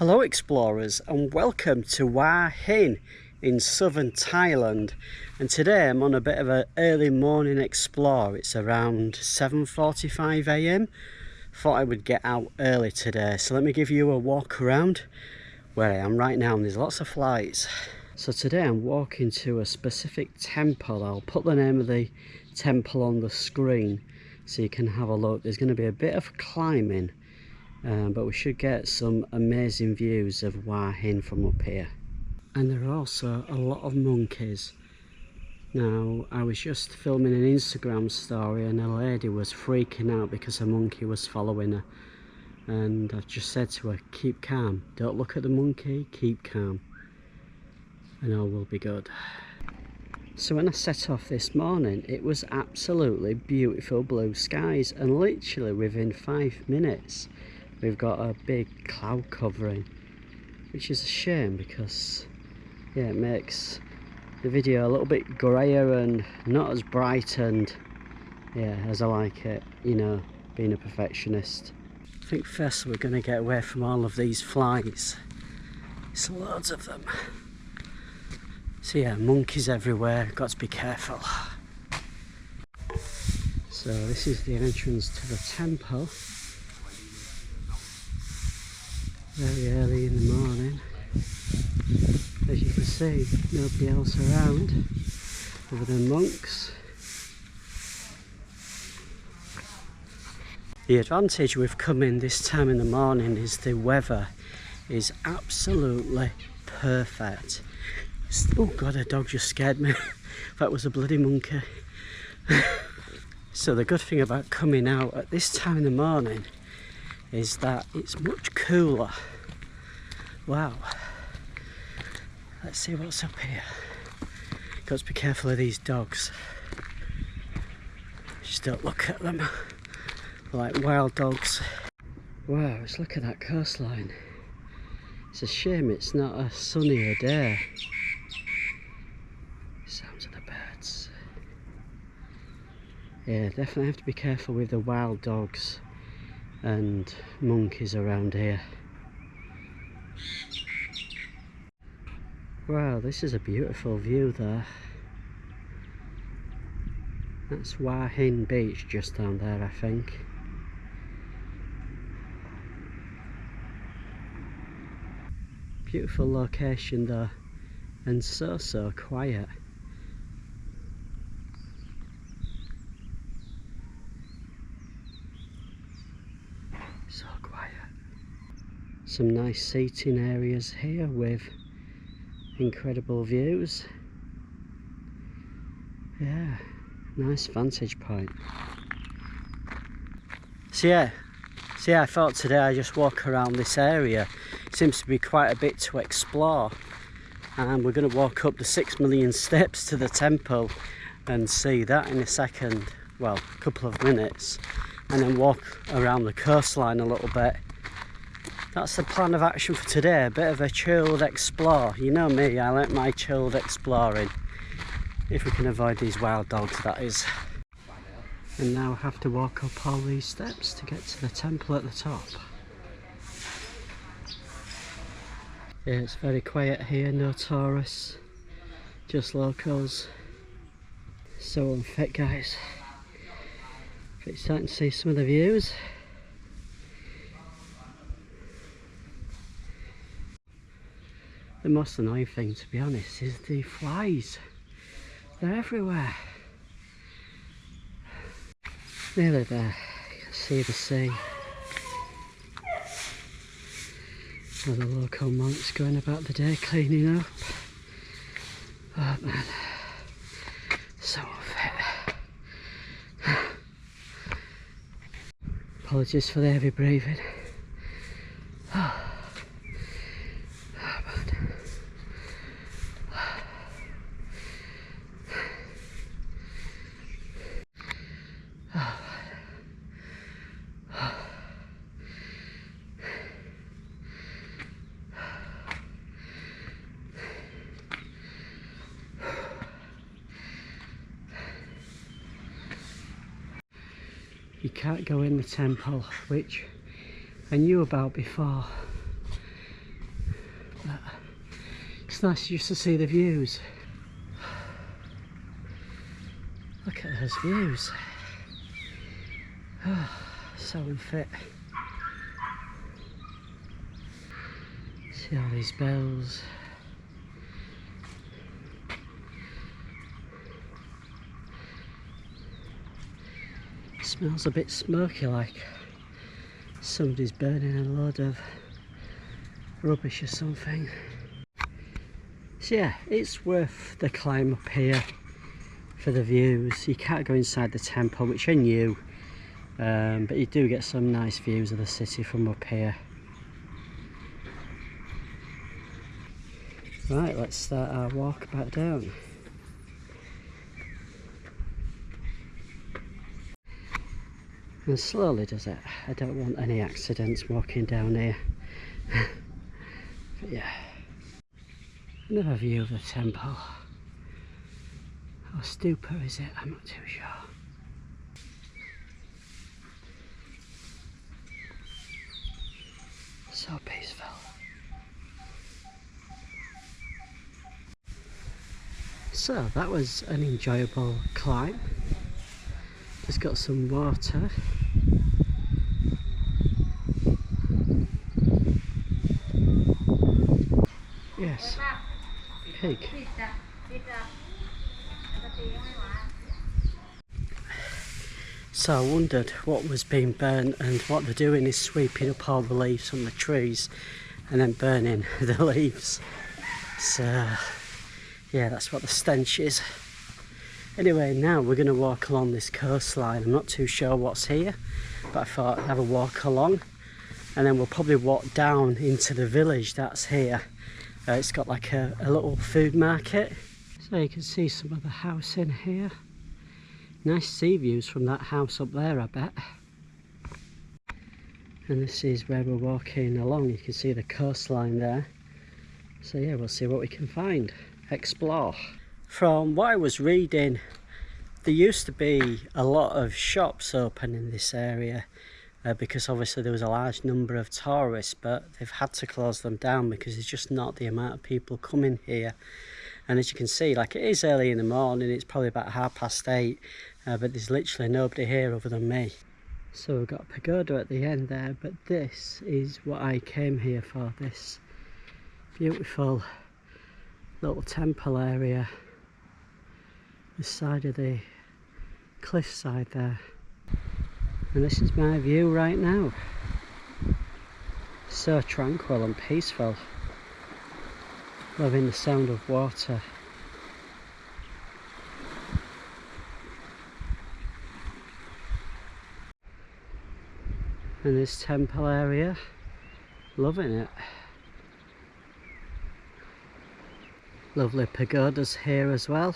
Hello explorers and welcome to Hua Hin in southern Thailand, and today I'm on a bit of an early morning explore. It's around 7:45 AM. Thought I would get out early today, so let me give you a walk around where I am right now, and there's lots of flights. So today I'm walking to a specific temple. I'll put the name of the temple on the screen so you can have a look. There's going to be a bit of climbing, but we should get some amazing views of Hua Hin from up here. And there are also a lot of monkeys. Now, I was just filming an Instagram story and a lady was freaking out because a monkey was following her. And I just said to her, keep calm, don't look at the monkey, keep calm, and all will be good. So when I set off this morning, it was absolutely beautiful blue skies, and literally within 5 minutes we've got a big cloud covering, which is a shame because yeah, it makes the video a little bit grayer and not as bright and yeah, as I like it, you know, being a perfectionist. I think first we're going to get away from all of these flies. There's loads of them. So yeah, monkeys everywhere, got to be careful. So this is the entrance to the temple. Very early in the morning. As you can see, nobody else around other than monks. The advantage with coming this time in the morning is the weather is absolutely perfect. Oh god, a dog just scared me. That was a bloody monkey. So the good thing about coming out at this time in the morning is that it's much cooler. Wow. Let's see what's up here. Got to be careful of these dogs. Just don't look at them. Like wild dogs. Wow, let's look at that coastline. It's a shame it's not a sunnier day. Sounds of the birds. Yeah, definitely have to be careful with the wild dogs and monkeys around here. Wow, this is a beautiful view there. That's Hua Hin beach just down there, I think. Beautiful location though, and so quiet. So quiet. Some nice seating areas here with incredible views. Yeah, nice vantage point. So yeah, I thought today I just walk around this area. Seems to be quite a bit to explore, and we're going to walk up the 6 million steps to the temple and see that in a second, well, a couple of minutes, and then walk around the coastline a little bit. That's the plan of action for today, a bit of a chilled explore. You know me, I like my chilled exploring, if we can avoid these wild dogs, that is. And now I have to walk up all these steps to get to the temple at the top. Yeah, it's very quiet here, no tourists, just locals. So unfit, guys. But it's starting to see some of the views. The most annoying thing, to be honest, is the flies. They're everywhere. Nearly there, you can see the sea. All the local monks going about the day cleaning up. Oh man, so unfit. Apologies for the heavy breathing. Oh. You can't go in the temple, which I knew about before, It's nice just to see the views. Look at those views. Oh, so unfit. See all these bells. It smells a bit smoky, like somebody's burning a load of rubbish or something. So yeah, it's worth the climb up here for the views. You can't go inside the temple, which I knew, but you do get some nice views of the city from up here. Right, let's start our walk back down. And slowly does it. I don't want any accidents walking down here. But yeah, another view of the temple. Or stupa is it? I'm not too sure. So peaceful. So that was an enjoyable climb. Just got some water. Yes, pig. So I wondered what was being burnt, and what they're doing is sweeping up all the leaves from the trees and then burning the leaves. So yeah, that's what the stench is. Anyway, now we're going to walk along this coastline. I'm not too sure what's here, but I thought I'd have a walk along, and then we'll probably walk down into the village that's here. It's got like a little food market, so you can see some of the house in here. Nice sea views from that house up there, I bet. And this is where we're walking along. You can see the coastline there. So yeah, we'll see what we can find, explore. From what I was reading, there used to be a lot of shops open in this area because obviously there was a large number of tourists, but they've had to close them down because there's just not the amount of people coming here. And as you can see, like, it is early in the morning, it's probably about 8:30, but there's literally nobody here other than me. So we've got a pagoda at the end there, but this is what I came here for, this beautiful little temple area, the side of the cliffside there. And this is my view right now. So tranquil and peaceful. Loving the sound of water. And this temple area, loving it. Lovely pagodas here as well.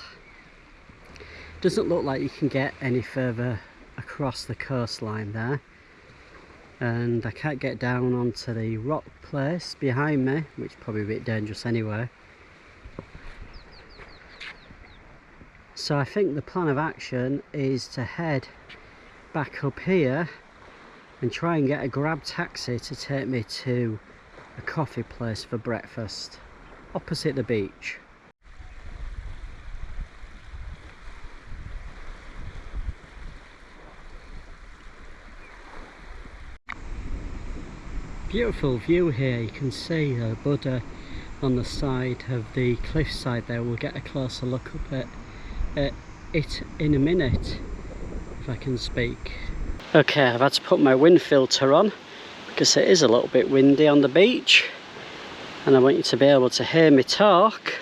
Doesn't look like you can get any further across the coastline there, and I can't get down onto the rock place behind me, which is probably a bit dangerous anyway. So I think the plan of action is to head back up here and try and get a grab taxi to take me to a coffee place for breakfast opposite the beach. Beautiful view here. You can see Buddha on the side of the cliffside there. We'll get a closer look up at it in a minute, if I can speak. Okay, I've had to put my wind filter on because it is a little bit windy on the beach, and I want you to be able to hear me talk.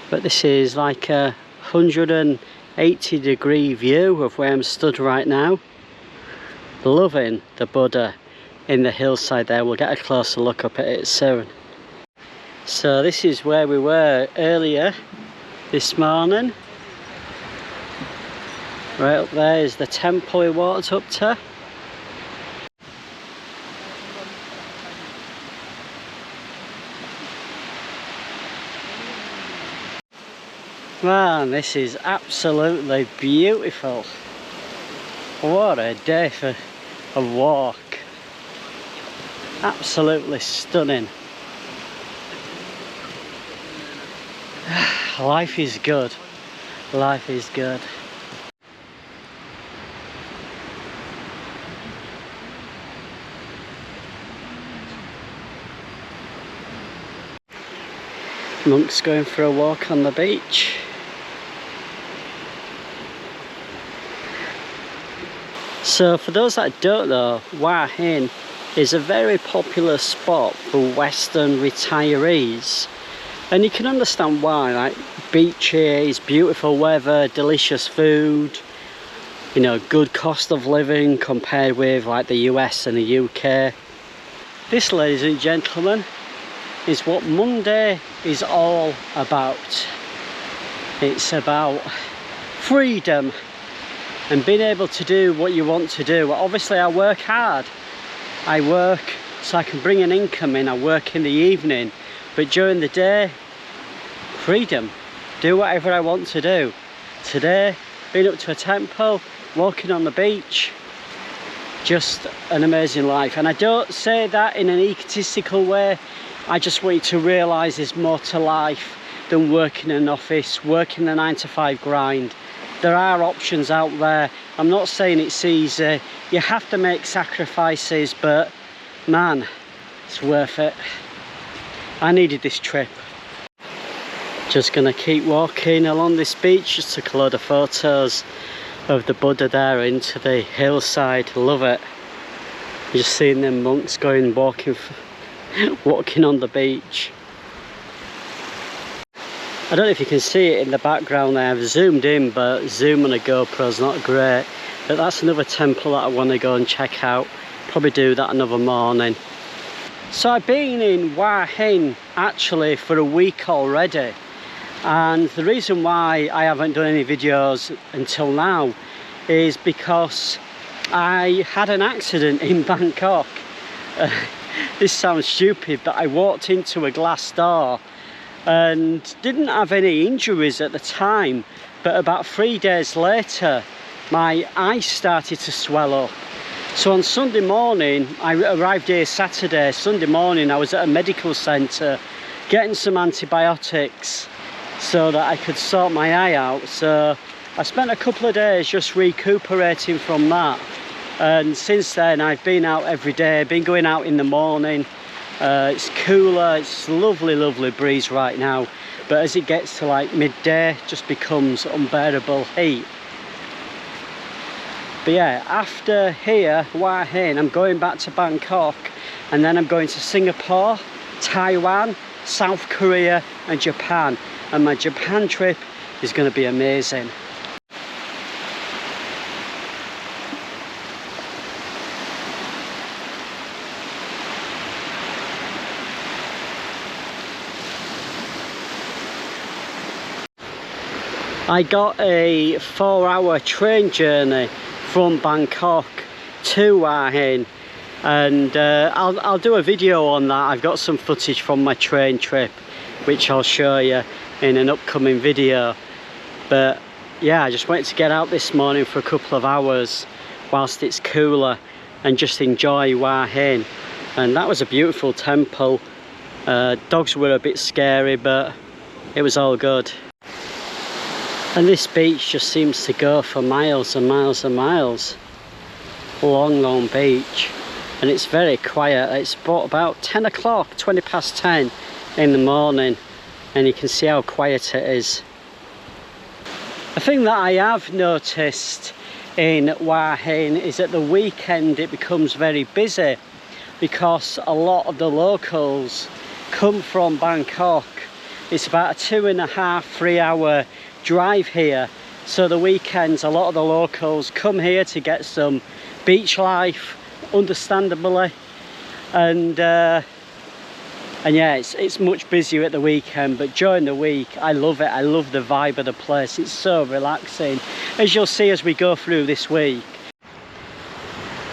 But this is like a 180-degree view of where I'm stood right now. Loving the Buddha in the hillside there. We'll get a closer look up at it soon. So this is where we were earlier this morning. Right up there is the temple we walked up to. Man, this is absolutely beautiful. What a day for a walk. Absolutely stunning. Life is good. Life is good. Monks going for a walk on the beach. So for those that don't know, Hua Hin is a very popular spot for Western retirees, and you can understand why. Like, beaches, beautiful weather, delicious food, you know, good cost of living compared with like the US and the UK. This, ladies and gentlemen, is what Monday is all about. It's about freedom and being able to do what you want to do. Obviously I work hard. I work so I can bring an income in. I work in the evening, but during the day, freedom. Do whatever I want to do. Today, been up to a temple, walking on the beach. Just an amazing life. And I don't say that in an egotistical way. I just want you to realise there's more to life than working in an office, working the 9-to-5 grind. There are options out there. I'm not saying it's easy. You have to make sacrifices, but man, it's worth it. I needed this trip. Just gonna keep walking along this beach. Just took a load of photos of the Buddha there into the hillside. Love it. Just seeing them monks going walking on the beach. I don't know if you can see it in the background there. I've zoomed in, but zoom on a GoPro is not great. But that's another temple that I want to go and check out. Probably do that another morning. So I've been in Hua Hin actually for a week already. And the reason why I haven't done any videos until now is because I had an accident in Bangkok. This sounds stupid, but I walked into a glass door and didn't have any injuries at the time, but about 3 days later my eyes started to swell up. So on Sunday morning, I arrived here Saturday. Sunday morning I was at a medical centre getting some antibiotics so that I could sort my eye out. So I spent a couple of days just recuperating from that, and since then I've been out every day. Been going out in the morning. It's cooler, it's lovely breeze right now, but as it gets to like midday, it just becomes unbearable heat. But yeah, after here, Hua Hin, I'm going back to Bangkok, and then I'm going to Singapore, Taiwan, South Korea and Japan, and my Japan trip is going to be amazing. I got a 4-hour train journey from Bangkok to Hua Hin, and I'll do a video on that. I've got some footage from my train trip which I'll show you in an upcoming video. But yeah, I just wanted to get out this morning for a couple of hours whilst it's cooler and just enjoy Hua Hin. And that was a beautiful temple. Dogs were a bit scary, but it was all good. And this beach just seems to go for miles and miles and miles. Long beach, and it's very quiet. It's about 10 o'clock, 20 past 10 in the morning, and you can see how quiet it is. A thing that I have noticed in Hua Hin is at the weekend it becomes very busy, because a lot of the locals come from Bangkok. It's about a 2.5–3 hour drive here, so the weekends a lot of the locals come here to get some beach life, understandably, and yeah, it's much busier at the weekend, but during the week I love it. I love the vibe of the place. It's so relaxing, as you'll see as we go through this week.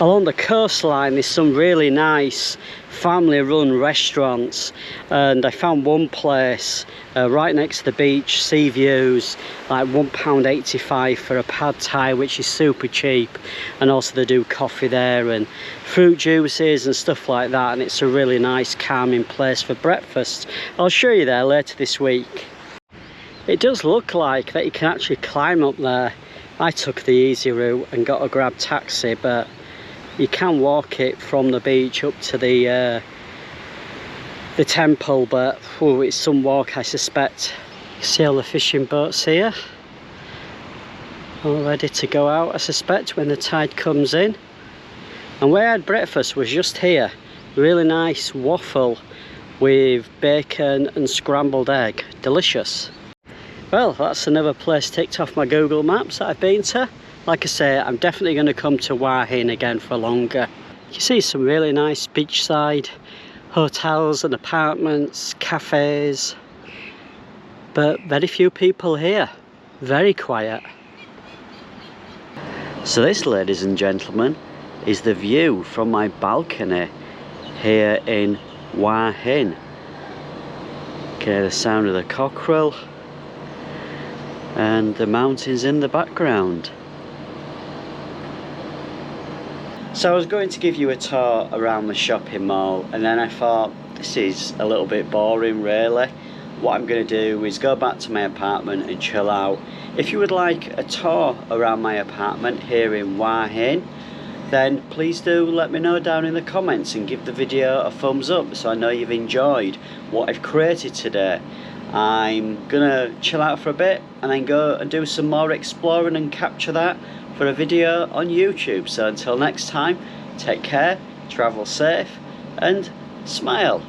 Along the coastline there's some really nice family run restaurants, and I found one place right next to the beach, sea views, like £1.85 for a pad thai, which is super cheap, and also they do coffee there and fruit juices and stuff like that, and it's a really nice calming place for breakfast. I'll show you there later this week. It does look like that you can actually climb up there. I took the easy route and got a grab taxi, but you can walk it from the beach up to the temple, but it's some walk, I suspect. You see all the fishing boats here, all ready to go out, I suspect, when the tide comes in. And where I had breakfast was just here. Really nice waffle with bacon and scrambled egg. Delicious. Well, that's another place ticked off my Google Maps that I've been to. Like I say, I'm definitely going to come to Hua Hin again for longer. You see some really nice beachside hotels and apartments, cafes, but very few people here. Very quiet. So this, ladies and gentlemen, is the view from my balcony here in Hua Hin. Okay, the sound of the cockerel and the mountains in the background. So I was going to give you a tour around the shopping mall, and then I thought this is a little bit boring really. What I'm going to do is go back to my apartment and chill out. If you would like a tour around my apartment here in Hua Hin, then please do let me know down in the comments and give the video a thumbs up so I know you've enjoyed what I've created today. I'm gonna chill out for a bit and then go and do some more exploring and capture that for a video on YouTube. So until next time, take care, travel safe and smile.